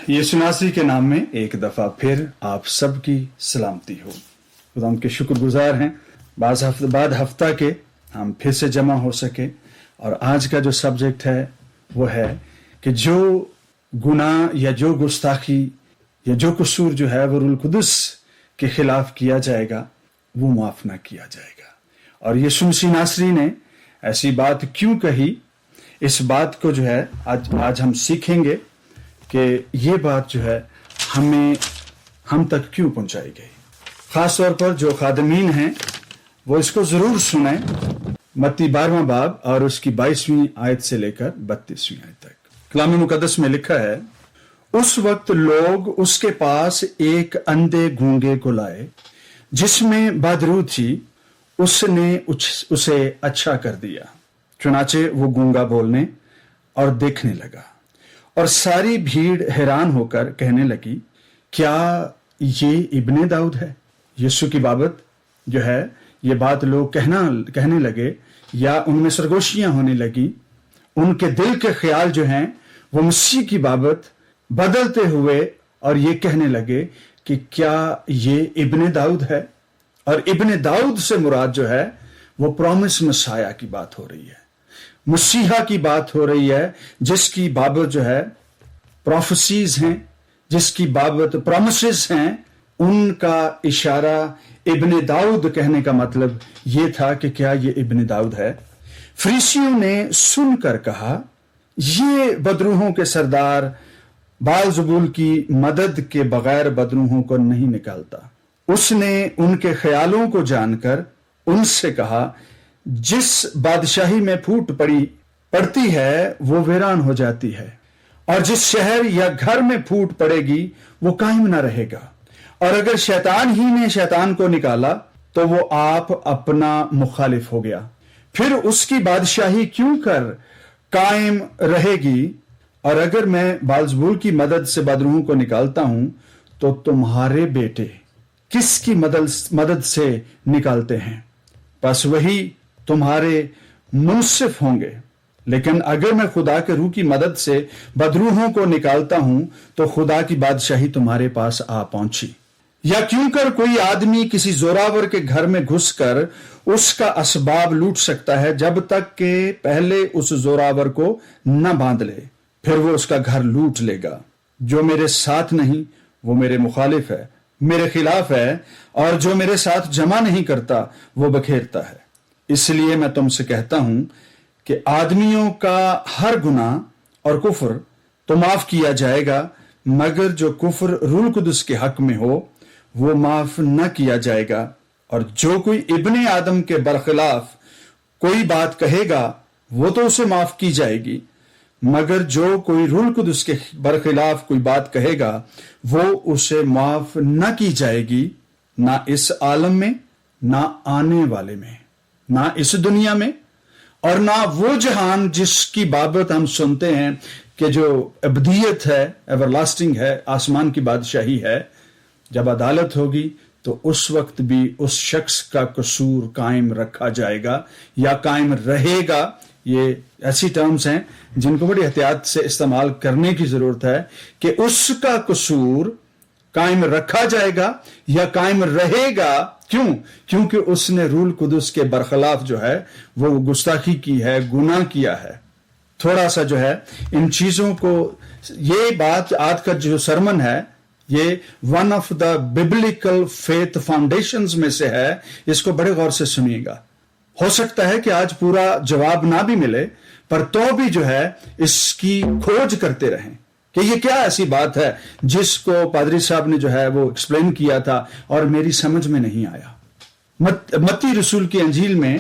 یسوع مسیح کے نام میں ایک دفعہ پھر آپ سب کی سلامتی ہو۔ خدا ہم کے شکر گزار ہیں بعد ہفتہ کے ہم پھر سے جمع ہو سکے، اور آج کا جو سبجیکٹ ہے وہ ہے کہ جو گناہ یا جو گستاخی یا جو قصور جو ہے وہ روح القدس کے خلاف کیا جائے گا وہ معاف نہ کیا جائے گا۔ اور یسوع مسیح ناصری نے ایسی بات کیوں کہی، اس بات کو جو ہے آج ہم سیکھیں گے کہ یہ بات جو ہے ہم تک کیوں پہنچائی گئی۔ خاص طور پر جو خادمین ہیں وہ اس کو ضرور سنیں۔ متی 12واں باب اور اس کی 22ویں آیت سے لے کر 32ویں آیت تک کلام مقدس میں لکھا ہے، اس وقت لوگ اس کے پاس ایک اندھے گونگے کو لائے جس میں بدرو تھی، اس نے اسے اچھا کر دیا۔ چنانچہ وہ گونگا بولنے اور دیکھنے لگا، اور ساری بھیڑ حیران ہو کر کہنے لگی، کیا یہ ابن داؤد ہے؟ یسوع کی بابت جو ہے یہ بات لوگ کہنے لگے، یا ان میں سرگوشیاں ہونے لگی۔ ان کے دل کے خیال جو ہیں وہ مسیح کی بابت بدلتے ہوئے اور یہ کہنے لگے کہ کیا یہ ابن داؤد ہے؟ اور ابن داؤد سے مراد جو ہے وہ پرومس مسیح کی بات ہو رہی ہے، مسیحا کی بات ہو رہی ہے، جس کی بابت جو ہے پروفیسیز ہیں، جس کی بابت پرومسز ہیں۔ ان کا اشارہ ابن داؤد کہنے کا مطلب یہ تھا کہ کیا یہ ابن داؤد ہے؟ فریسیوں نے سن کر کہا، یہ بدروحوں کے سردار بال-زبول کی مدد کے بغیر بدروحوں کو نہیں نکالتا۔ اس نے ان کے خیالوں کو جان کر ان سے کہا، جس بادشاہی میں پھوٹ پڑتی ہے وہ ویران ہو جاتی ہے، اور جس شہر یا گھر میں پھوٹ پڑے گی وہ قائم نہ رہے گا۔ اور اگر شیطان ہی نے شیطان کو نکالا تو وہ آپ اپنا مخالف ہو گیا، پھر اس کی بادشاہی کیوں کر قائم رہے گی؟ اور اگر میں بال-زبول کی مدد سے بدروحوں کو نکالتا ہوں تو تمہارے بیٹے کس کی مدد سے نکالتے ہیں؟ بس وہی تمہارے منصف ہوں گے۔ لیکن اگر میں خدا کے روح کی مدد سے بدروحوں کو نکالتا ہوں تو خدا کی بادشاہی تمہارے پاس آ پہنچی۔ یا کیوں کر کوئی آدمی کسی زوراور کے گھر میں گھس کر اس کا اسباب لوٹ سکتا ہے جب تک کہ پہلے اس زوراور کو نہ باندھ لے، پھر وہ اس کا گھر لوٹ لے گا۔ جو میرے ساتھ نہیں وہ میرے مخالف ہے، میرے خلاف ہے، اور جو میرے ساتھ جمع نہیں کرتا وہ بکھیرتا ہے۔ اس لیے میں تم سے کہتا ہوں کہ آدمیوں کا ہر گناہ اور کفر تو معاف کیا جائے گا، مگر جو کفر روح القدس کے حق میں ہو وہ معاف نہ کیا جائے گا۔ اور جو کوئی ابن آدم کے برخلاف کوئی بات کہے گا وہ تو اسے معاف کی جائے گی، مگر جو کوئی روح القدس کے برخلاف کوئی بات کہے گا وہ اسے معاف نہ کی جائے گی، نہ اس عالم میں، نہ آنے والے میں، نہ اس دنیا میں، اور نہ وہ جہان جس کی بابت ہم سنتے ہیں کہ جو ابدیت ہے، ایور لاسٹنگ ہے، آسمان کی بادشاہی ہے۔ جب عدالت ہوگی تو اس وقت بھی اس شخص کا قصور قائم رکھا جائے گا یا قائم رہے گا۔ یہ ایسی ٹرمز ہیں جن کو بڑی احتیاط سے استعمال کرنے کی ضرورت ہے کہ اس کا قصور قائم رکھا جائے گا یا قائم رہے گا۔ کیوں؟ کیونکہ اس نے روح القدس کے برخلاف جو ہے وہ گستاخی کی ہے، گناہ کیا ہے۔ تھوڑا سا جو ہے ان چیزوں کو، یہ بات آج کا جو سرمن ہے یہ one of the biblical faith foundations میں سے ہے، اس کو بڑے غور سے سنیے گا۔ ہو سکتا ہے کہ آج پورا جواب نہ بھی ملے، پر تو بھی جو ہے اس کی کھوج کرتے رہیں کہ یہ کیا ایسی بات ہے جس کو پادری صاحب نے جو ہے وہ ایکسپلین کیا تھا اور میری سمجھ میں نہیں آیا۔ متی رسول کی انجیل میں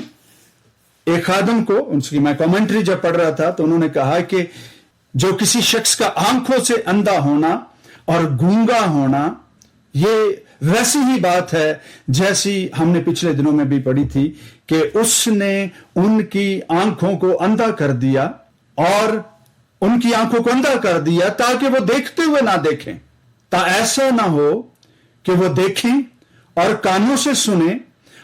ایک خادم کو، اس کی میں کامنٹری جب پڑھ رہا تھا تو انہوں نے کہا کہ جو کسی شخص کا آنکھوں سے اندھا ہونا اور گونگا ہونا یہ ویسی ہی بات ہے جیسی ہم نے پچھلے دنوں میں بھی پڑھی تھی کہ اس نے ان کی آنکھوں کو اندھا کر دیا، اور ان کی آنکھوں کو اندھا کر دیا تاکہ وہ دیکھتے ہوئے نہ دیکھیں، تا ایسا نہ ہو کہ وہ دیکھیں اور کانوں سے سنیں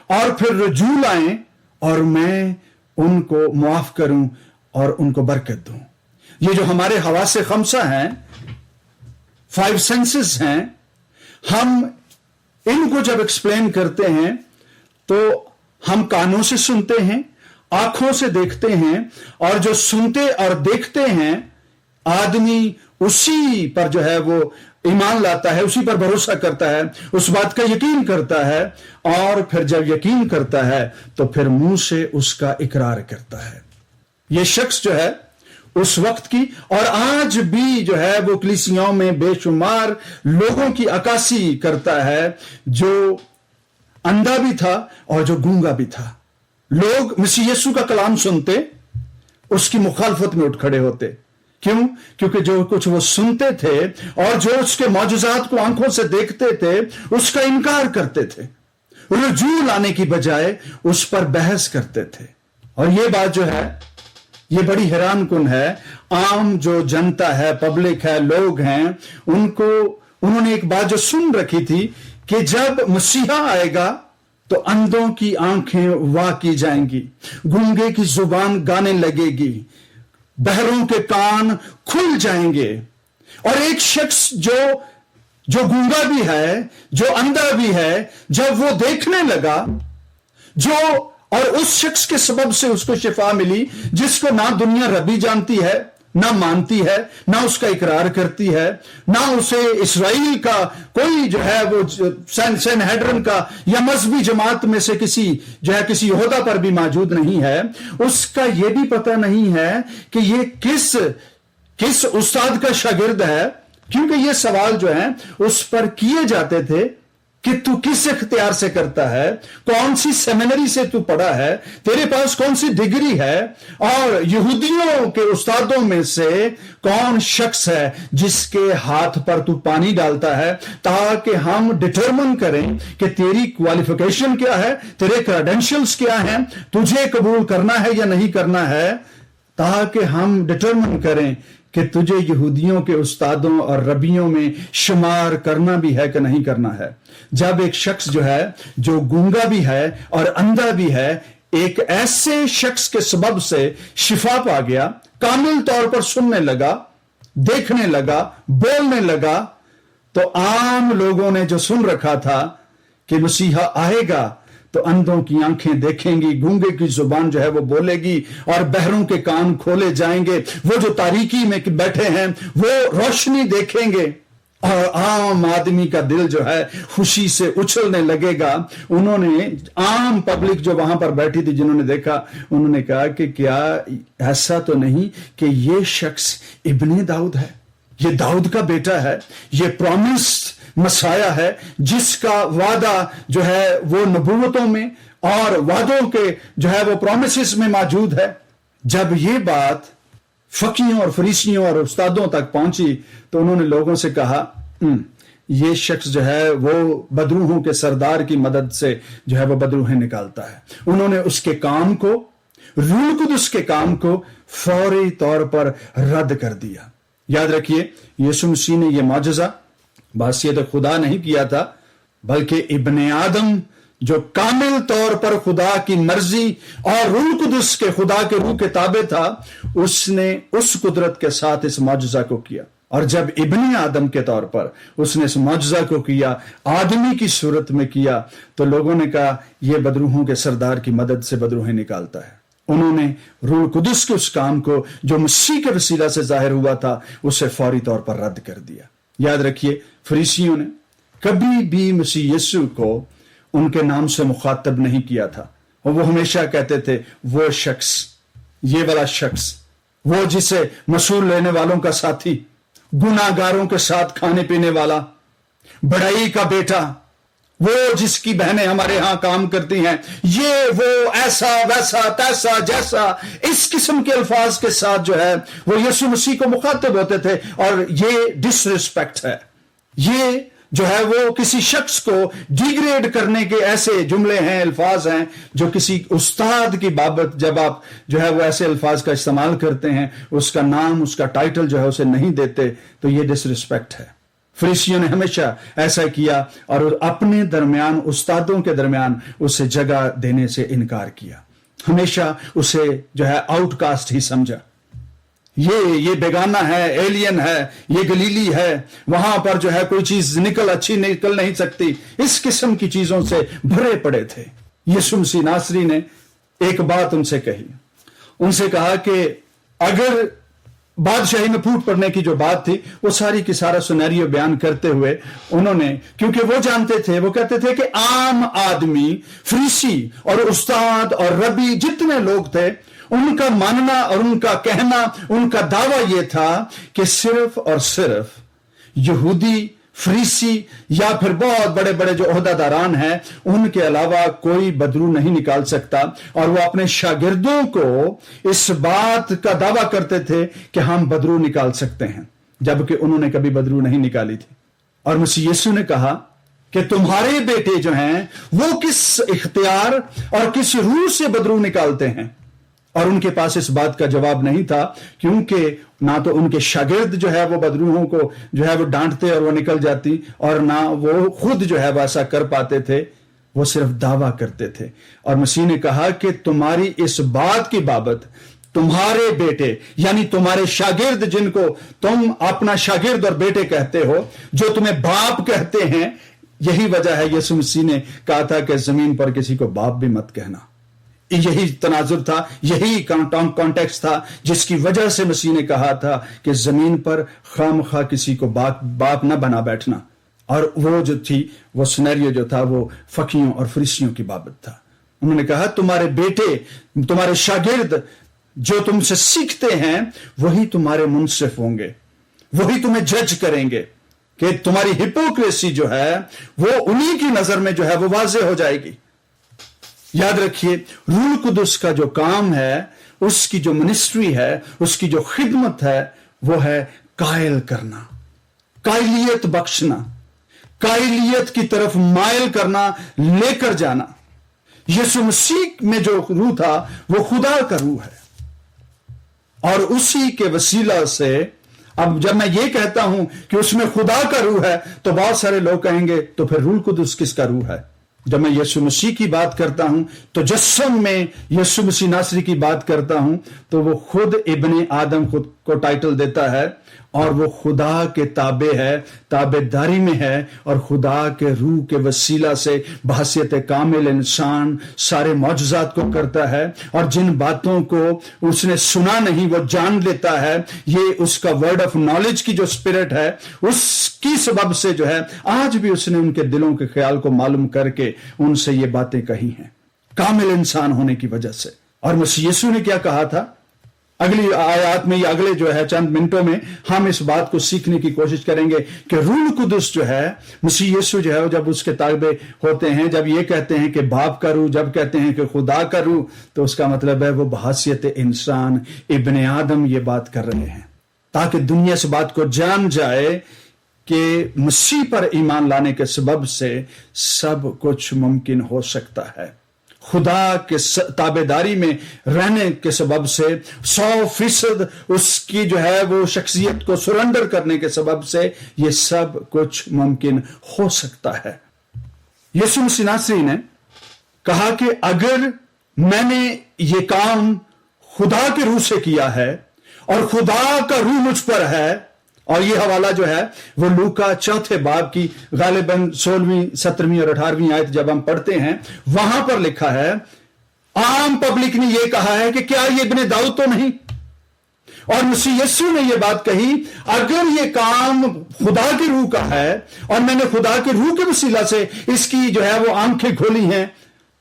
اور پھر رجوع لائیں اور میں ان کو معاف کروں اور ان کو برکت دوں۔ یہ جو ہمارے حواس خمسہ ہیں 5 सेंसेस हैं, हम इनको जब एक्सप्लेन करते हैं तो हम कानों से सुनते हैं, आंखों से देखते हैं, और जो सुनते और देखते हैं आदमी उसी पर जो है वो ईमान लाता है, उसी पर भरोसा करता है, उस बात का यकीन करता है, और फिर जब यकीन करता है तो फिर मुंह से उसका इकरार करता है। यह शख्स जो है उस वक्त की और आज भी जो है वो कलीसियाओं में बेशुमार लोगों की अक्कासी करता है, जो अंधा भी था और जो गूंगा भी था। लोग मसीह यीशु का कलाम सुनते, उसकी मुखालफत में उठ खड़े होते। क्यों? क्योंकि जो कुछ वो सुनते थे और जो उसके मौजूजात को आंखों से देखते थे उसका इनकार करते थे, रुजू लाने की बजाय उस पर बहस करते थे। और ये बात जो है ये बड़ी हैरान कुन है। आम जो जनता है, पब्लिक है, लोग हैं, उन्होंने एक बात जो सुन रखी थी कि जब मसीहा आएगा तो अंधों की आंखें वाह की जाएंगी, गूंगे की जुबान गाने लगेगी, बहरों के कान खुल जाएंगे। और एक शख्स जो गूंगा भी है, जो अंधा भी है, जब वो देखने लगा, और उस शख्स के सबब से उसको शिफा मिली, जिसको ना दुनिया रबी जानती है, ना मानती है, ना उसका इकरार करती है, ना उसे इस्राइल का कोई जो है वो सैनहेड्रिन का या मजहबी जमात में से किसी जो है किसी ओहदा पर भी मौजूद नहीं है। उसका यह भी पता नहीं है कि ये किस उस्ताद का शागिर्द है, क्योंकि ये सवाल जो है उस पर किए जाते थे कि तू किस इख्तियार से करता है, कौन सी सेमिनरी से तू पढ़ा है, तेरे पास कौन सी डिग्री है, और यहूदियों के उस्तादों में से कौन शख्स है जिसके हाथ पर तू पानी डालता है, ताकि हम डिटरमिन करें कि तेरी क्वालिफिकेशन क्या है, तेरे क्रेडेंशियल्स क्या हैं, तुझे कबूल करना है या नहीं करना है, ताकि हम डिटरमिन करें कि तुझे यहूदियों के उस्तादों और रबियों में शुमार करना भी है कि नहीं करना है। जब एक शख्स जो है जो गूंगा भी है और अंधा भी है, एक ऐसे शख्स के सबब से शिफा पा गया, कामिल तौर पर सुनने लगा, देखने लगा, बोलने लगा, तो आम लोगों ने जो सुन रखा था कि मसीहा आएगा तो अंधों की आंखें देखेंगी, गूंगे की जुबान जो है वो बोलेगी, और बहरों के कान खोले जाएंगे, वो जो तारीकी में बैठे हैं वो रोशनी देखेंगे, और आम आदमी का दिल जो है खुशी से उछलने लगेगा। उन्होंने आम पब्लिक जो वहां पर बैठी थी, जिन्होंने देखा, उन्होंने कहा कि क्या ऐसा तो नहीं कि ये शख्स इब्ने दाऊद है, ये दाऊद का बेटा है, ये प्रॉमिस्ड मसाया है, जिसका वादा जो है वो नबूवतों में और वादों के जो है वो प्रोमिसेस में मौजूद है। जब ये बात फकीयों और फरीसियों और उस्तादों तक पहुंची तो उन्होंने लोगों से कहा, ये शख्स जो है वो बदरूहों के सरदार की मदद से जो है वो बदरूहें निकालता है। उन्होंने उसके काम को, रूह कुदस के काम को फौरी तौर पर रद्द कर दिया। याद रखिए, यीशु मसीह ने यह मौजज़ा बासियत खुदा नहीं किया था, बल्कि इब्ने आदम जो कामिल तौर पर खुदा की मर्जी और रूह कुदस के खुदा के रूह के ताबे था, उसने उस कुदरत के साथ इस मौजज़ा को किया। और जब इब्ने आदम के तौर पर उसने इस मौजज़ा को किया, आदमी की सूरत में किया, तो लोगों ने कहा यह बदरूहों के सरदार की मदद से बदरूहें निकालता है। उन्होंने रूह कुदस के उस काम को जो मसीह के वसीला से जाहिर हुआ था, उसे फौरी तौर पर रद्द कर दिया। याद रखिए, फरीसियों ने कभी भी मसीह यीशु को उनके नाम से मुखातब नहीं किया था, और वो हमेशा कहते थे वो शख्स, ये वाला शख्स, वो जिसे मसूल लेने वालों का साथी, गुनाहगारों के साथ खाने पीने वाला, बड़ाई का बेटा, वो जिसकी बहनें हमारे यहां काम करती हैं, ये वो ऐसा वैसा तैसा जैसा, इस किस्म के अल्फाज के साथ जो है वो यीशु मसीह को मुखातब होते थे। और ये डिसरिस्पेक्ट है, ये जो है वो किसी शख्स को डिग्रेड करने के ऐसे जुमले हैं, अल्फाज हैं, जो किसी उस्ताद की बाबत जब आप जो है वो ऐसे अल्फाज का इस्तेमाल करते हैं, उसका नाम, उसका टाइटल जो है उसे नहीं देते, तो ये डिसरिस्पेक्ट है। फरीसियों ने हमेशा ऐसा किया और अपने दरमियान, उस्तादों के दरमियान उसे जगह देने से इनकार किया, हमेशा उसे जो है आउटकास्ट ही समझा। یہ بیگانہ ہے, ایلین ہے, یہ گلیلی ہے, وہاں پر جو ہے کوئی چیز اچھی نکل نہیں سکتی, اس قسم کی چیزوں سے بھرے پڑے تھے. یسوع مسیح ناصری نے ایک بات ان سے کہی, ان سے کہا کہ اگر بادشاہی میں پھوٹ پڑنے کی جو بات تھی وہ ساری کی سارا سینیریو بیان کرتے ہوئے انہوں نے, کیونکہ وہ جانتے تھے, وہ کہتے تھے کہ عام آدمی, فریسی اور استاد اور ربی جتنے لوگ تھے, ان کا ماننا اور ان کا کہنا, ان کا دعویٰ یہ تھا کہ صرف اور صرف یہودی, فریسی یا پھر بہت بڑے بڑے جو عہدہ داران ہیں ان کے علاوہ کوئی بدرو نہیں نکال سکتا. اور وہ اپنے شاگردوں کو اس بات کا دعویٰ کرتے تھے کہ ہم بدرو نکال سکتے ہیں, جبکہ انہوں نے کبھی بدرو نہیں نکالی تھی. اور مسیح یسوع نے کہا کہ تمہارے بیٹے جو ہیں وہ کس اختیار اور کس روح سے بدرو نکالتے ہیں. اور ان کے پاس اس بات کا جواب نہیں تھا, کیونکہ نہ تو ان کے شاگرد جو ہے وہ بدروحوں کو جو ہے وہ ڈانٹتے اور وہ نکل جاتی, اور نہ وہ خود جو ہے وہ ایسا کر پاتے تھے, وہ صرف دعویٰ کرتے تھے. اور مسیح نے کہا کہ تمہاری اس بات کی بابت تمہارے بیٹے یعنی تمہارے شاگرد, جن کو تم اپنا شاگرد اور بیٹے کہتے ہو, جو تمہیں باپ کہتے ہیں, یہی وجہ ہے یسوع مسیح نے کہا تھا کہ زمین پر کسی کو باپ بھی مت کہنا. یہی تناظر تھا, یہی کانٹیکسٹ تھا جس کی وجہ سے مسیح نے کہا تھا کہ زمین پر خواہ کسی کو باپ نہ بنا بیٹھنا. اور وہ جو تھی, وہ سینیریو جو تھا وہ فقیوں اور فریسیوں کی بابت تھا. انہوں نے کہا تمہارے بیٹے, تمہارے شاگرد جو تم سے سیکھتے ہیں وہی تمہارے منصف ہوں گے, وہی تمہیں جج کریں گے, کہ تمہاری ہپوکریسی جو ہے وہ انہی کی نظر میں جو ہے وہ واضح ہو جائے گی. یاد رکھیے, روح القدس کا جو کام ہے, اس کی جو منسٹری ہے, اس کی جو خدمت ہے, وہ ہے قائل کرنا, قائلیت بخشنا, قائلیت کی طرف مائل کرنا, لے کر جانا. یسوع مسیح میں جو روح تھا وہ خدا کا روح ہے, اور اسی کے وسیلہ سے, اب جب میں یہ کہتا ہوں کہ اس میں خدا کا روح ہے تو بہت سارے لوگ کہیں گے تو پھر روح القدس کس کا روح ہے؟ جب میں یسوع مسیح کی بات کرتا ہوں تو جسم میں یسوع مسیح ناصری کی بات کرتا ہوں تو وہ خود ابن آدم خود کو ٹائٹل دیتا ہے, اور وہ خدا کے تابع ہے, تابع داری میں ہے, اور خدا کے روح کے وسیلہ سے بحیثیت کامل انسان سارے معجزات کو کرتا ہے. اور جن باتوں کو اس نے سنا نہیں وہ جان لیتا ہے. یہ اس کا ورڈ آف نالج کی جو اسپرٹ ہے, اس کی سبب سے جو ہے آج بھی اس نے ان کے دلوں کے خیال کو معلوم کر کے ان سے یہ باتیں کہی ہیں, کامل انسان ہونے کی وجہ سے. اور مسیح یسوع نے کیا کہا تھا؟ اگلی آیات میں یا اگلے جو ہے چند منٹوں میں ہم اس بات کو سیکھنے کی کوشش کریں گے کہ روح القدس جو ہے, مسیح یسوع جو ہے جب اس کے تابع ہوتے ہیں, جب یہ کہتے ہیں کہ باپ کا روح, جب کہتے ہیں کہ خدا کا روح, تو اس کا مطلب ہے وہ بحیثیت انسان ابن آدم یہ بات کر رہے ہیں, تاکہ دنیا اس بات کو جان جائے کہ مسیح پر ایمان لانے کے سبب سے سب کچھ ممکن ہو سکتا ہے. خدا کے تابع داری میں رہنے کے سبب سے 100% اس کی جو ہے وہ شخصیت کو سرنڈر کرنے کے سبب سے یہ سب کچھ ممکن ہو سکتا ہے. یسوع مسیح ناصری نے کہا کہ اگر میں نے یہ کام خدا کے روح سے کیا ہے اور خدا کا روح مجھ پر ہے, اور یہ حوالہ جو ہے وہ لوکا 4 باب کی غالباً 16ویں 17ویں اور 18ویں آیت جب ہم پڑھتے ہیں, وہاں پر لکھا ہے, عام پبلک نے یہ کہا ہے کہ کیا یہ ابن داؤد تو نہیں؟ اور مسیح یسوع نے یہ بات کہی, اگر یہ کام خدا کی روح کا ہے اور میں نے خدا کی روح کے وسیلہ سے اس کی جو ہے وہ آنکھیں کھولی ہیں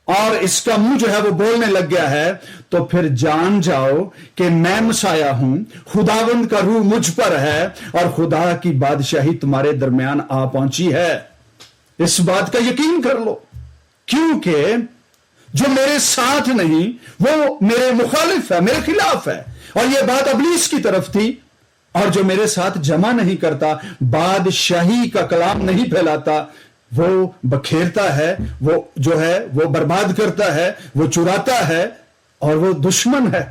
اور اس کا منہ جو ہے وہ بولنے لگ گیا ہے, تو پھر جان جاؤ کہ میں مسیح ہوں, خداوند کا روح مجھ پر ہے اور خدا کی بادشاہی تمہارے درمیان آ پہنچی ہے. اس بات کا یقین کر لو, کیونکہ جو میرے ساتھ نہیں وہ میرے مخالف ہے, میرے خلاف ہے. اور یہ بات ابلیس کی طرف تھی, اور جو میرے ساتھ جمع نہیں کرتا, بادشاہی کا کلام نہیں پھیلاتا, وہ بکھیرتا ہے, وہ جو ہے وہ برباد کرتا ہے, وہ چراتا ہے, اور وہ دشمن ہے.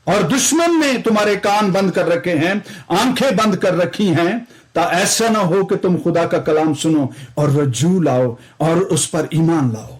اور دشمن نے تمہارے کان بند کر رکھے ہیں, آنکھیں بند کر رکھی ہیں, تا ایسا نہ ہو کہ تم خدا کا کلام سنو اور رجوع لاؤ اور اس پر ایمان لاؤ.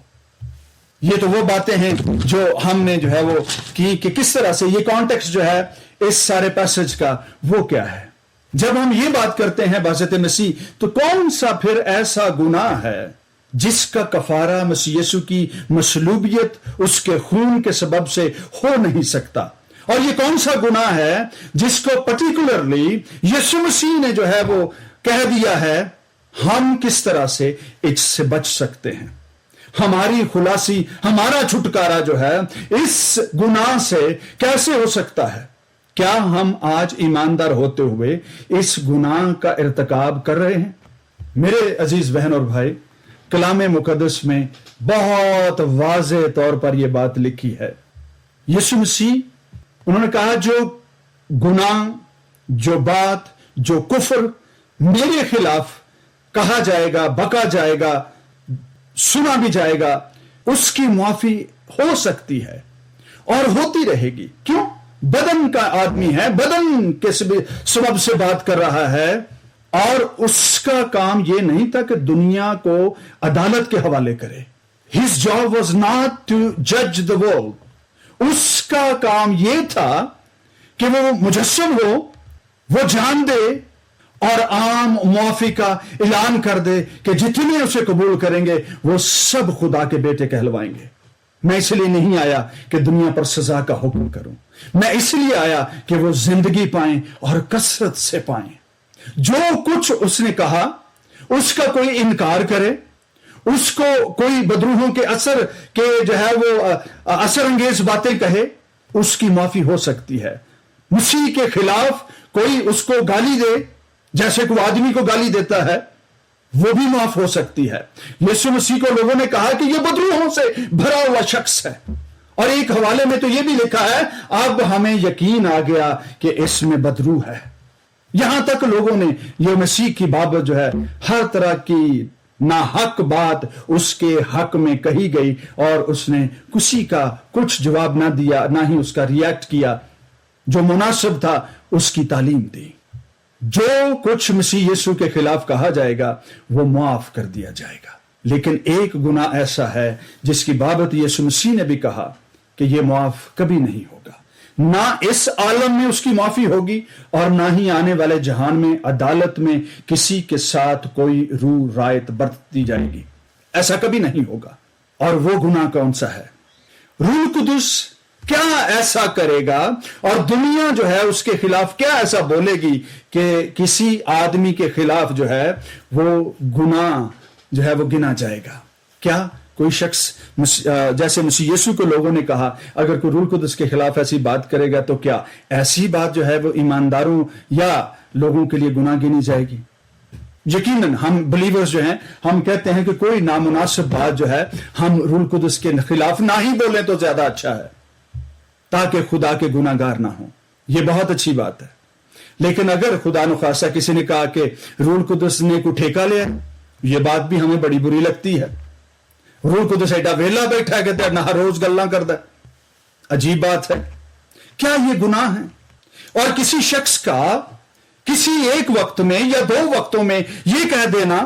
یہ تو وہ باتیں ہیں جو ہم نے جو ہے وہ کی کہ کس طرح سے یہ کانٹیکسٹ جو ہے इस सारे पैसेज का वो क्या है? जब हम ये बात करते हैं बाज़त मसीह, तो कौन सा फिर ऐसा गुनाह है जिसका कफारा मसीह यीशु की मसलूबियत उसके खून के सबब से हो नहीं सकता? और ये कौन सा गुनाह है जिसको पर्टिकुलरली यीशु मसीह ने जो है वो कह दिया है हम किस तरह से इससे बच सकते हैं? हमारी खुलासी, हमारा छुटकारा जो है इस गुनाह से कैसे हो सकता है? क्या हम आज ईमानदार होते हुए इस गुनाह का इर्तिकाब कर रहे हैं? मेरे अजीज बहन और भाई, कलाम मुकद्दस में बहुत वाज़ेह तौर पर यह बात लिखी है। यीशु मसीह उन्होंने कहा जो गुनाह, जो बात, जो कुफ्र मेरे खिलाफ कहा जाएगा, बका जाएगा, सुना भी जाएगा, उसकी माफी हो सकती है और होती रहेगी। क्यों? बदन का आदमी है, बदन के सबब से बात कर रहा है और उसका काम यह नहीं था कि दुनिया को अदालत के हवाले करे। His job was not to जज द वर्ल्ड। उसका काम यह था कि वो मुजस्सम हो, वो जान दे और आम मुआफी का ऐलान कर दे कि जितने उसे कबूल करेंगे वो सब खुदा के बेटे कहलवाएंगे। मैं इसलिए नहीं आया कि दुनिया पर सजा का हुक्म करूं, मैं इसलिए आया कि वो जिंदगी पाएं और कसरत से पाएं। जो कुछ उसने कहा उसका कोई इनकार करे, उसको कोई बदरूहों के असर के जो है वो असर अंगेज बातें कहे, उसकी माफी हो सकती है। मसीह के खिलाफ कोई उसको गाली दे, जैसे कोई आदमी को गाली देता है, वो भी माफ हो सकती है। यीशु मसीह को लोगों ने कहा कि यह बदरूहों से भरा हुआ शख्स है, और एक हवाले में तो यह भी लिखा है अब हमें यकीन आ गया कि इसमें बदरू है। यहां तक लोगों ने यह मसीह की बाबत जो है हर तरह की नाहक बात उसके हक में कही गई और उसने किसी का कुछ जवाब ना दिया, ना ही उसका रिएक्ट किया। जो मुनासिब था उसकी तालीम दी। जो कुछ मसीह यीशु के खिलाफ कहा जाएगा वो माफ कर दिया जाएगा। लेकिन एक गुनाह ऐसा है जिसकी बाबत यीशु मसीह ने भी कहा कि यह माफ कभी नहीं होगा। ना इस आलम में उसकी माफी होगी और ना ही आने वाले जहान में अदालत में किसी के साथ कोई रू रायत बरती जाएगी। ऐसा कभी नहीं होगा। और वो गुनाह कौन सा है? रूह कुदुस क्या ऐसा करेगा और दुनिया जो है उसके खिलाफ क्या ऐसा बोलेगी कि किसी आदमी के खिलाफ जो है वो गुनाह जो है वो गिना जाएगा? क्या कोई शख्स जैसे मसीह यीशु को लोगों ने कहा अगर कोई रूह कुदस के खिलाफ ऐसी बात करेगा तो क्या ऐसी बात जो है वो ईमानदारों या लोगों के लिए गुनाह गिनी जाएगी? यकीनन हम बिलीवर्स जो हैं हम कहते हैं कि कोई नामुनासिब बात जो है हम रूह कुदस के खिलाफ ना ही बोलें तो ज्यादा अच्छा है, ताकि खुदा के गुनाहगार ना हो। यह बहुत अच्छी बात है। लेकिन अगर खुदा न खासा किसी ने कहा कि रूह कुदस ने को ठेका लिया, यह बात भी हमें बड़ी बुरी लगती है। रूह कुदस एडा वेला बैठा कहते ना रोज गल्ला करदा, अजीब बात है। क्या यह गुनाह है? और किसी शख्स का किसी एक वक्त में या दो वक्तों में यह कह देना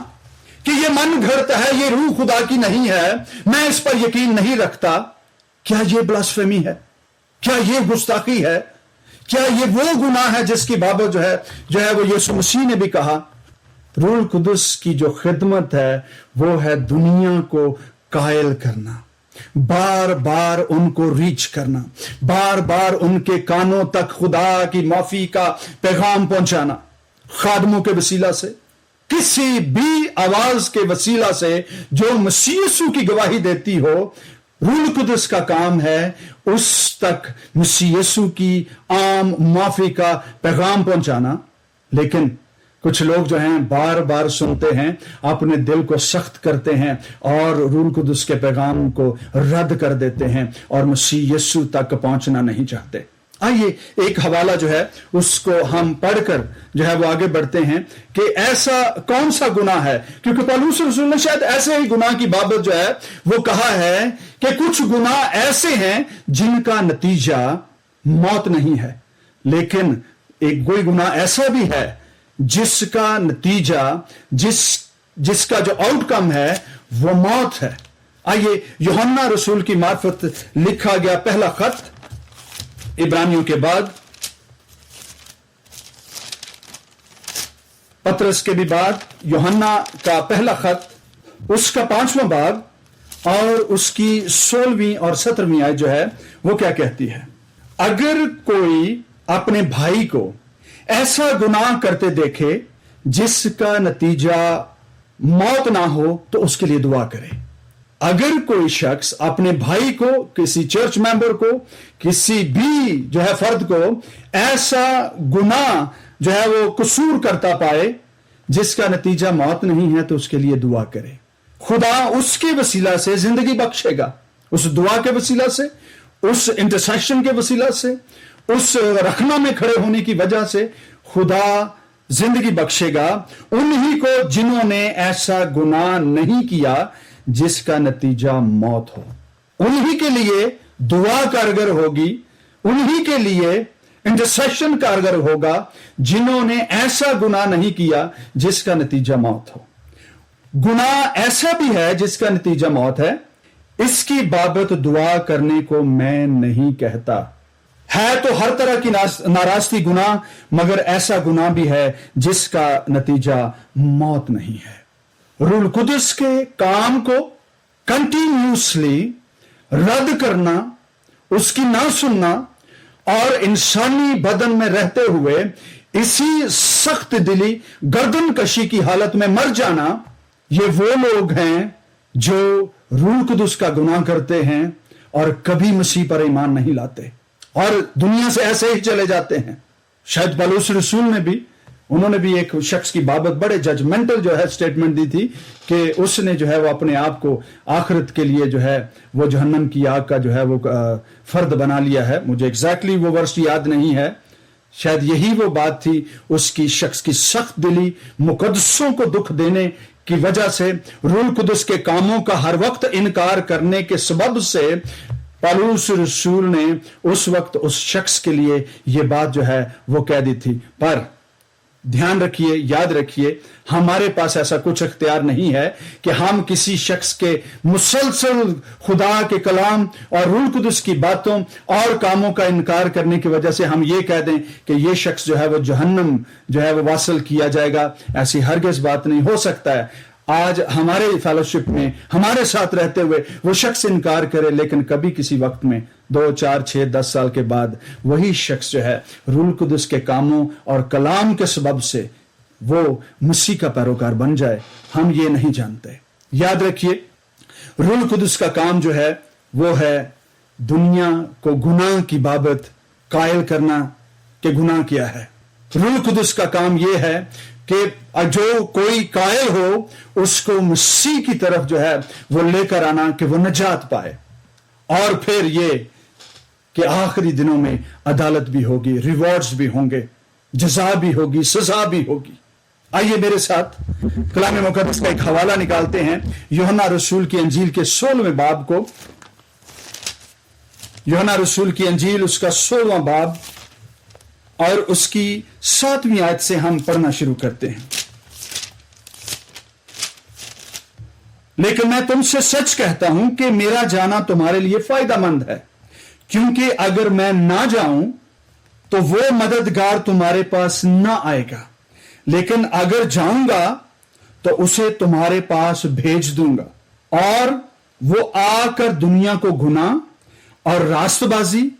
कि यह मन घड़ता है, यह रूह खुदा की नहीं है, मैं इस पर यकीन नहीं रखता, क्या यह ब्लास्फेमी है? क्या यह गुस्ताखी है? क्या यह वो गुनाह है जिसकी बाबत जो है वो यीशु मसीह ने भी कहा? रूह कुदस की जो खिदमत है वो है दुनिया को कायल करना, बार बार उनको रीच करना, बार बार उनके कानों तक खुदा की माफी का पैगाम पहुंचाना, खादमों के वसीला से, किसी भी आवाज के वसीला से जो मसीह यीशु की गवाही देती हो। रूह कुदस का काम है उस तक मसीह यीशु की आम माफी का पैगाम पहुंचाना। लेकिन कुछ लोग जो हैं बार बार सुनते हैं, अपने दिल को सख्त करते हैं और रूह कुदस के पैगाम को रद्द कर देते हैं और मसीह यीशु तक पहुंचना नहीं चाहते। आइए एक हवाला जो है उसको हम पढ़कर जो है वो आगे बढ़ते हैं कि ऐसा कौन सा गुनाह है, क्योंकि पौलुस रसूल ने शायद ऐसे ही गुनाह की बाबत जो है वो कहा है कि कुछ गुनाह ऐसे हैं जिनका नतीजा मौत नहीं है, लेकिन एक कोई गुनाह ऐसा भी है जिसका नतीजा जिसका जो आउटकम है वो मौत है। आइए यूहन्ना रसूल की मार्फत लिखा गया पहला खत इब्रानियों के बाद पतरस के भी बाद यूहन्ना का पहला खत, उसका 5वां बाब और उसकी 16वीं और 17वीं आयत जो है वो क्या कहती है? अगर कोई अपने भाई को ऐसा गुनाह करते देखे जिसका नतीजा मौत ना हो तो उसके लिए दुआ करे। अगर कोई शख्स अपने भाई को, किसी चर्च मेंबर को, किसी भी जो है फर्द को ऐसा गुनाह जो है वो कसूर करता पाए जिसका नतीजा मौत नहीं है तो उसके लिए दुआ करे। खुदा उसके वसीला से जिंदगी बख्शेगा, उस दुआ के वसीला से, उस इंटरसेशन के वसीला से, उस रखना में खड़े होने की वजह से खुदा जिंदगी बख्शेगा उन्हीं को जिन्होंने ऐसा गुनाह नहीं किया जिसका नतीजा मौत हो। उन्हीं के लिए दुआ कारगर होगी, उन्हीं के लिए इंटरसेशन कारगर होगा जिन्होंने ऐसा गुनाह नहीं किया जिसका नतीजा मौत हो। गुनाह ऐसा भी है जिसका नतीजा मौत है, इसकी बाबत दुआ करने को मैं नहीं कहता। है तो हर तरह की नाराजगी गुनाह, मगर ऐसा गुनाह भी है जिसका नतीजा मौत नहीं है। रूह कुदस के काम को कंटिन्यूसली रद्द करना, उसकी ना सुनना और इंसानी बदन में रहते हुए इसी सख्त दिली गर्दन कशी की हालत में मर जाना, ये वो लोग हैं जो रूह कुदस का गुनाह करते हैं और कभी मसीह पर ईमान नहीं लाते और दुनिया से ऐसे ही चले जाते हैं। शायद पौलुस रसूल ने भी, उन्होंने भी एक शख्स की बाबत बड़े जजमेंटल जो है स्टेटमेंट दी थी कि उसने जो है वो अपने आप को आखिरत के लिए जो है वो जहन्नम की आग का जो है वो फर्द बना लिया है। मुझे एग्जैक्टली वो वर्ष याद नहीं है, शायद यही वो बात थी। उसकी शख्स की सख्त दिली मुकद्दसों को दुख देने की वजह से, रूह कुदस के कामों का हर वक्त इनकार करने के सबब से पौलुस रसूल ने उस वक्त उस शख्स के लिए यह बात जो है वो कह दी थी। पर ध्यान रखिए, याद रखिए, हमारे पास ऐसा कुछ इख्तियार नहीं है कि हम किसी शख्स के मुसलसल खुदा के कलाम और रूह कुदस की बातों और कामों का इनकार करने की वजह से हम ये कह दें कि ये शख्स जो है वो जहन्नम जो है वो वासल किया जाएगा। ऐसी हरगिज बात नहीं हो सकता है। आज हमारे फेलोशिप में हमारे साथ रहते हुए वो शख्स इनकार करे, लेकिन कभी किसी वक्त में 2, 4, 6, 10 साल के बाद वही शख्स जो है रूह कुदस के कामों और कलाम के सबब से वो मसीह का पैरोकार बन जाए, हम ये नहीं जानते। याद रखिए, रूह कुदस का काम जो है वो है दुनिया को गुनाह की बाबत कायल करना कि गुनाह किया है। रूह कुदस का काम ये है कि जो कोई कायल हो उसको मसीह की तरफ जो है वो लेकर आना कि वो नजात पाए, और फिर ये कि आखिरी दिनों में अदालत भी होगी, रिवॉर्ड्स भी होंगे, जजा भी होगी, सजा भी होगी। आइए मेरे साथ कलाम मुकद्दस का एक हवाला निकालते हैं, यूहन्ना रसूल की अंजील के 16वें बाब को। यूहन्ना रसूल की अंजील उसका 16वां बाब और उसकी 7वीं आयत से हम पढ़ना शुरू करते हैं। लेकिन मैं तुमसे सच कहता हूं कि मेरा जाना तुम्हारे लिए फायदेमंद है, क्योंकि अगर मैं ना जाऊं तो वो मददगार तुम्हारे पास ना आएगा, लेकिन अगर जाऊंगा तो उसे तुम्हारे पास भेज दूंगा, और वो आकर दुनिया को गुनाह और रास्तबाजी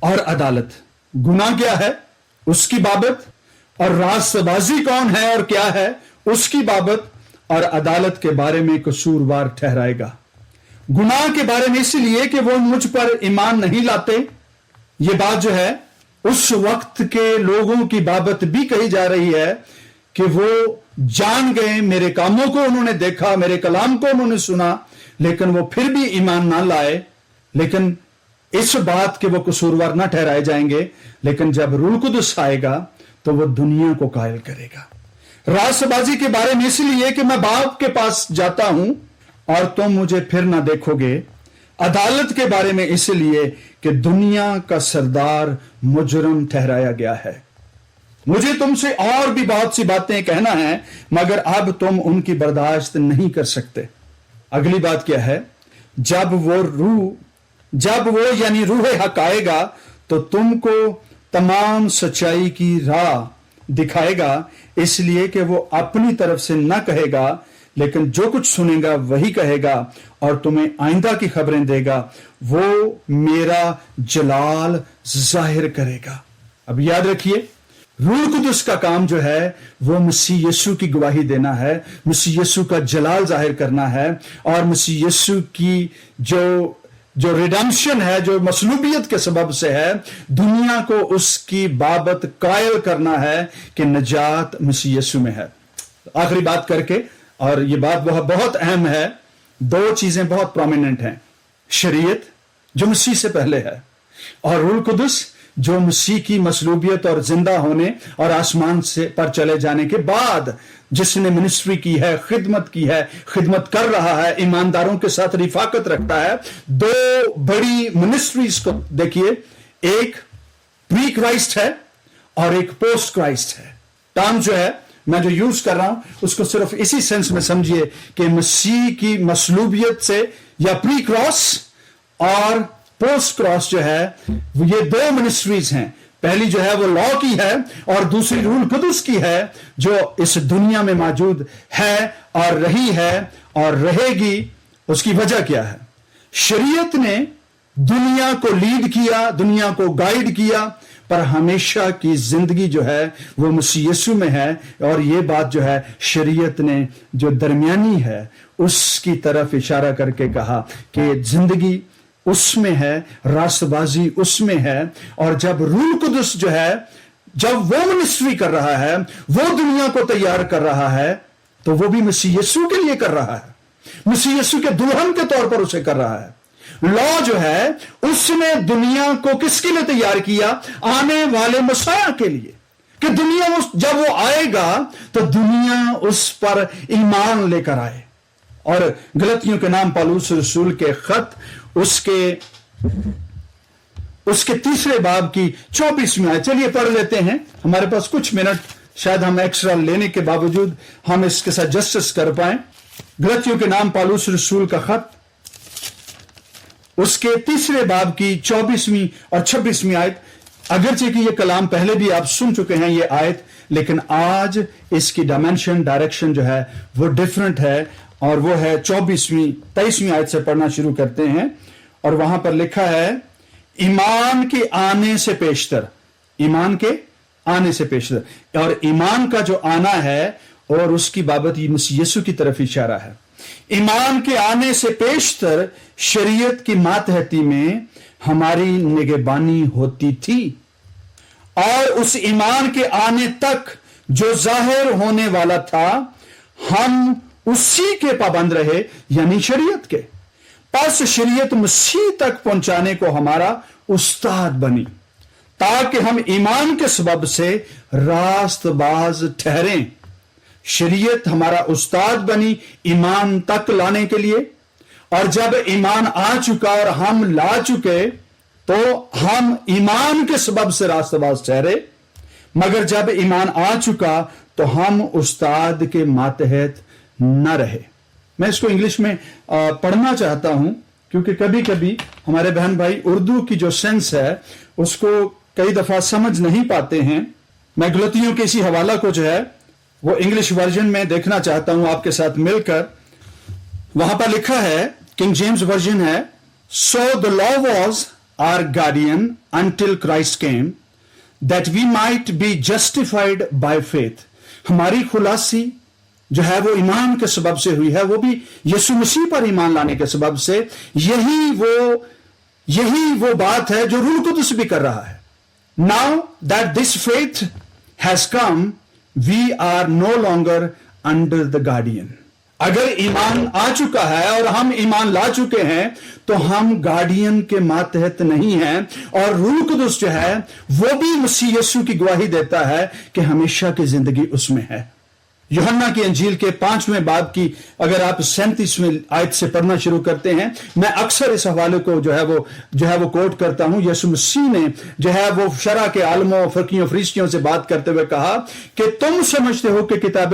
और अदालत, गुनाह क्या है उसकी बाबत, और रास्तबाजी कौन है और क्या है उसकी बाबत, और अदालत के बारे में कसूरवार ठहराएगा। गुनाह के बारे में इसलिए कि वो मुझ पर ईमान नहीं लाते। ये बात जो है उस वक्त के लोगों की बाबत भी कही जा रही है कि वो जान गए, मेरे कामों को उन्होंने देखा, मेरे कलाम को उन्होंने सुना, लेकिन वो फिर भी ईमान ना लाए। लेकिन इस बात के वो कसूरवार ना ठहराए जाएंगे, लेकिन जब रूह कुदस आएगा तो वो दुनिया को कायल करेगा। रास्तबाजी के बारे में इसलिए कि मैं बाप के पास जाता हूं और तुम मुझे फिर ना देखोगे। अदालत के बारे में इसलिए कि दुनिया का सरदार मुजरम ठहराया गया है। मुझे तुमसे और भी बहुत सी बातें कहना है, मगर अब तुम उनकी बर्दाश्त नहीं कर सकते। अगली बात क्या है, जब वो यानी रूह हक आएगा तो तुमको तमाम सच्चाई की राह دکھائے گا، اس لیے کہ وہ اپنی طرف سے نہ کہے گا، لیکن جو کچھ سنے گا وہی کہے گا اور تمہیں آئندہ کی خبریں دے گا۔ وہ میرا جلال ظاہر کرے گا۔ اب یاد رکھیے، روح القدس کا کام جو ہے وہ مسیح یسوع کی گواہی دینا ہے، مسیح یسوع کا جلال ظاہر کرنا ہے، اور مسیح یسوع کی جو ریڈمپشن ہے، جو مصلوبیت کے سبب سے ہے، دنیا کو اس کی بابت قائل کرنا ہے کہ نجات مسیح یسوع میں ہے۔ آخری بات کر کے، اور یہ بات بہت اہم ہے، دو چیزیں بہت پرومیننٹ ہیں، شریعت جو مسیح سے پہلے ہے، اور روح القدس جو مسیح کی مصلوبیت اور زندہ ہونے اور آسمان سے پر چلے جانے کے بعد جس نے منسٹری کی ہے، خدمت کی ہے، خدمت کر رہا ہے، ایمانداروں کے ساتھ رفاقت رکھتا ہے۔ دو بڑی منسٹریز کو دیکھیے، ایک پری کرائسٹ ہے اور ایک پوسٹ کرائسٹ ہے۔ ٹرم جو ہے میں جو یوز کر رہا ہوں اس کو صرف اسی سینس میں سمجھیے کہ مسیح کی مصلوبیت سے یا پری کراس اور پوسٹ کراس جو ہے یہ دو منسٹریز ہیں۔ پہلی جو ہے وہ لا کی ہے اور دوسری روح القدس کی ہے، جو اس دنیا میں موجود ہے اور رہی ہے اور رہے گی۔ اس کی وجہ کیا ہے؟ شریعت نے دنیا کو لیڈ کیا، دنیا کو گائیڈ کیا، پر ہمیشہ کی زندگی جو ہے وہ مسیح یسوع میں ہے، اور یہ بات جو ہے شریعت نے جو درمیانی ہے اس کی طرف اشارہ کر کے کہا کہ زندگی اس میں ہے، راست بازی اس میں ہے۔ اور جب روح القدس جو ہے، جب وہ منسٹری کر رہا ہے، وہ دنیا کو تیار کر رہا ہے، تو وہ بھی مسیح یسوع کے لیے کر رہا ہے، مسیح یسوع کے دلہن کے طور پر اسے کر رہا ہے۔ لا جو ہے اس نے دنیا کو کس کے لیے تیار کیا؟ آنے والے مسیح کے لیے، کہ دنیا جب وہ آئے گا تو دنیا اس پر ایمان لے کر آئے۔ اور گلتیوں کے نام پالوس رسول کے خط اس کے 3 باب کی 24ویں آیت، چلیے پڑھ لیتے ہیں، ہمارے پاس کچھ منٹ شاید ہم ایکسٹرا لینے کے باوجود ہم اس کے ساتھ جسٹس کر پائیں۔ گلتیوں کے نام پالوس رسول کا خط اس کے 3 باب کی 24ویں اور 26ویں آیت، اگرچہ کہ یہ کلام پہلے بھی آپ سن چکے ہیں یہ آیت، لیکن آج اس کی ڈائمینشن ڈائریکشن جو ہے وہ ڈیفرنٹ ہے، اور وہ ہے 23ویں آیت سے پڑھنا شروع کرتے ہیں۔ اور وہاں پر لکھا ہے، ایمان کے آنے سے پیشتر، ایمان کے آنے سے پیشتر، اور ایمان کا جو آنا ہے اور اس کی بابت یہ مسیح یسوع کی طرف اشارہ ہے۔ ایمان کے آنے سے پیشتر شریعت کی ماتحتی میں ہماری نگہبانی ہوتی تھی، اور اس ایمان کے آنے تک جو ظاہر ہونے والا تھا ہم اسی کے پابند رہے، یعنی شریعت کے۔ پس شریعت مسیح تک پہنچانے کو ہمارا استاد بنی، تاکہ ہم ایمان کے سبب سے راست باز ٹھہریں۔ شریعت ہمارا استاد بنی ایمان تک لانے کے لیے، اور جب ایمان آ چکا اور ہم لا چکے تو ہم ایمان کے سبب سے راست باز ٹھہرے، مگر جب ایمان آ چکا تو ہم استاد کے ماتحت نہ رہے۔ میں اس کو انگلش میں پڑھنا چاہتا ہوں کیونکہ کبھی کبھی ہمارے بہن بھائی اردو کی جو سینس ہے اس کو کئی دفعہ سمجھ نہیں پاتے ہیں۔ میں گلتیوں کے اسی حوالہ کو جو ہے وہ انگلش ورژن میں دیکھنا چاہتا ہوں آپ کے ساتھ مل کر۔ وہاں پر لکھا ہے، کنگ جیمز ورژن ہے، So the law was our guardian until Christ came, that we might be justified by faith۔ ہماری خلاصی جو ہے وہ ایمان کے سبب سے ہوئی ہے، وہ بھی یسوع مسیح پر ایمان لانے کے سبب سے۔ یہی وہ بات ہے جو روح القدس بھی کر رہا ہے۔ Now that this faith has come, we are no longer under the guardian۔ اگر ایمان آ چکا ہے اور ہم ایمان لا چکے ہیں تو ہم گارڈین کے ماتحت نہیں ہیں، اور روح القدس جو ہے وہ بھی مسیح یسوع کی گواہی دیتا ہے کہ ہمیشہ کی زندگی اس میں ہے۔ یوحنا کی انجیل کے 5ویں باب کی اگر آپ 37ویں آیت سے پڑھنا شروع کرتے ہیں، میں اکثر اس حوالے کو جو ہے وہ کوٹ کرتا ہوں۔ یسوع مسیح نے جو ہے وہ شرع کے عالموں، فقیوں، فریسیوں سے بات کرتے ہوئے کہا کہ تم سمجھتے ہو کہ کتاب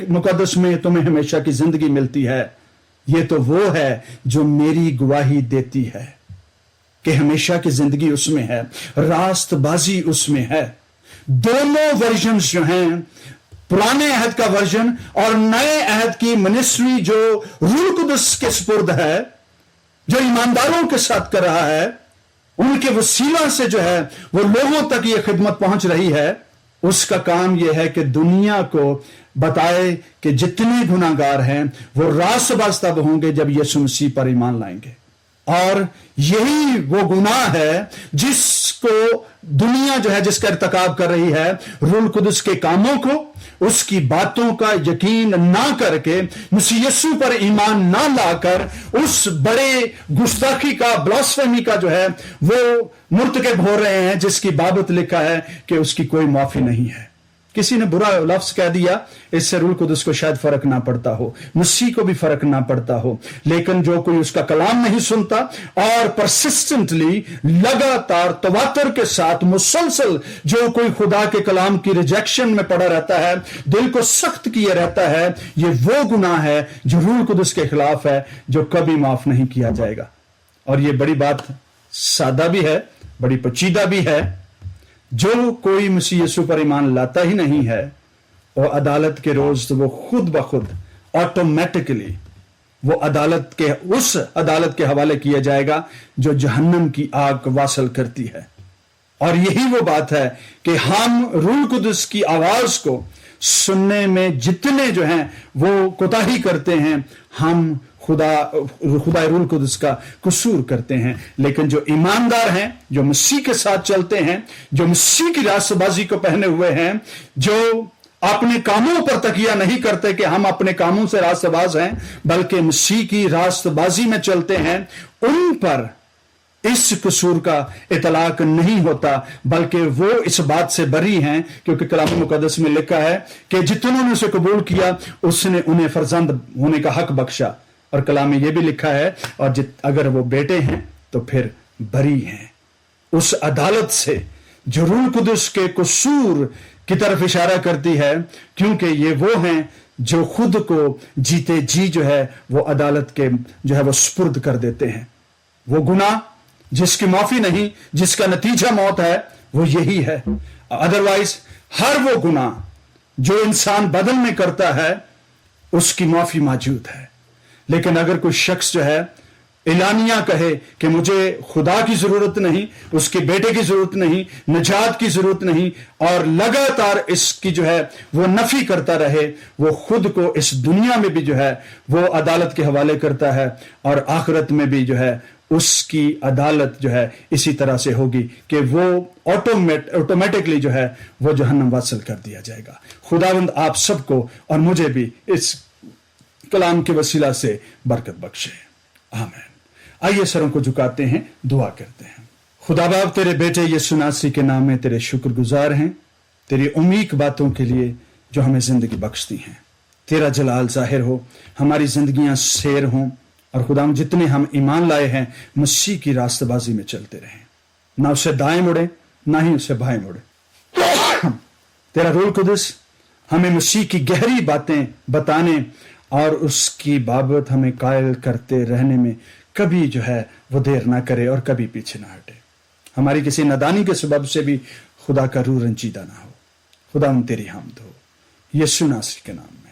مقدس میں تمہیں ہمیشہ کی زندگی ملتی ہے، یہ تو وہ ہے جو میری گواہی دیتی ہے کہ ہمیشہ کی زندگی اس میں ہے، راست بازی اس میں ہے۔ दोनों वर्जन्स जो हैं, पुराने अहद का वर्जन और नए अहद की मिनिस्ट्री जो रूह कुदस के सुपुर्द है, जो ईमानदारों के साथ कर रहा है, उनके वसीला से जो है वो लोगों तक ये खिदमत पहुंच रही है, उसका काम यह है कि दुनिया को बताए कि जितने गुनाहगार हैं वो रास्तबाज तब होंगे जब यीशु मसीह पर ईमान लाएंगे। और यही वो गुनाह है जिसको दुनिया जो है जिसका इर्तिकाब कर रही है, रूह कुदस के कामों को, उसकी बातों का यकीन ना करके, मसीह यीशु पर ईमान ना लाकर, उस बड़े गुस्ताखी का, ब्लास्फेमी का जो है वो मुर्तकब हो रहे हैं, जिसकी बाबत लिखा है कि उसकी कोई माफी नहीं है। किसी ने बुरा लफ्ज कह दिया, इससे रूह कुदस को शायद फर्क ना पड़ता हो, मसीह को भी फर्क ना पड़ता हो, लेकिन जो कोई उसका कलाम नहीं सुनता और परसिस्टेंटली, लगातार, तवातर के साथ, मुसलसल जो कोई खुदा के कलाम की रिजेक्शन में पड़ा रहता है, दिल को सख्त किए रहता है, ये वो गुनाह है जो रूह कुदस के खिलाफ है, जो कभी माफ नहीं किया जाएगा। और ये बड़ी बात सादा भी है, बड़ी पेचीदा भी है। जो कोई मसीह यीशु पर ईमान लाता ही नहीं है, और अदालत के रोज तो वो खुद ब खुद ऑटोमेटिकली वो उस अदालत के हवाले किया जाएगा जो जहन्नम की आग वासल करती है। और यही वो बात है कि हम रूह कुदस की आवाज को सुनने में जितने जो हैं वो कोताही करते हैं, हम खुदा रूह कुदस का कसूर करते हैं। लेकिन जो ईमानदार हैं, जो मसीह के साथ चलते हैं, जो मसीह की रास्तबाजी को पहने हुए हैं, जो अपने कामों पर तकिया नहीं करते कि हम अपने कामों से रास्तबाज हैं, बल्कि मसीह की रास्तबाजी में चलते हैं, उन पर इस कसूर का इतलाक नहीं होता, बल्कि वो इस बात से बरी हैं, क्योंकि कलाम मुकद्दस में लिखा है कि जितनों ने उसे कबूल किया उसने उन्हें फर्जंद होने का हक बख्शा। और कलाम में यह भी लिखा है, और अगर वो बेटे हैं तो फिर बरी हैं उस अदालत से जो रूह कुदस के कसूर की तरफ इशारा करती है, क्योंकि ये वो हैं जो खुद को जीते जी जो है वो अदालत के जो है वो सुपुर्द कर देते हैं। वो गुनाह जिसकी माफी नहीं, जिसका नतीजा मौत है, वो यही है। अदरवाइज हर वो गुनाह जो इंसान बदन में करता है उसकी माफी मौजूद है। लेकिन अगर कोई शख्स जो है एलानिया कहे कि मुझे खुदा की जरूरत नहीं, उसके बेटे की जरूरत नहीं, निजात की जरूरत नहीं, और लगातार इसकी जो है वो नफी करता रहे, वो खुद को इस दुनिया में भी जो है वो अदालत के हवाले करता है, और आखिरत में भी जो है उसकी अदालत जो है इसी तरह से होगी कि वो ऑटोमेटिकली जो है वो जहन्नम वासल कर दिया जाएगा। खुदावंद आप सबको और मुझे भी इस कलाम के वसीला से बरकत बख्शे, आमीन। आइए सरों को झुकाते हैं, दुआ करते हैं। खुदा बाप, तेरे बेटे यीशु नासरी के नाम में तेरे शुक्रगुजार हैं, तेरी उम्मीद बातों के लिए जो हमें जिंदगी बख्शती हैं। तेरा जलाल जाहिर हो, हमारी जिंदगियां शेर हों, और खुदा जितने हम ईमान लाए हैं मसीह की रास्तबाजी में चलते रहें, ना उसे दाएं मुड़े ना ही उसे बाएं मुड़े। तेरा रूह कुदस हमें मसीह की गहरी बातें बताने और उसकी बाबत हमें कायल करते रहने में कभी जो है वो देर ना करे और कभी पीछे ना हटे। हमारी किसी नादानी के सबब से भी खुदा का रूह रंजीदा ना हो। खुदा तेरी हामद हो, यीशु नासरी के नाम।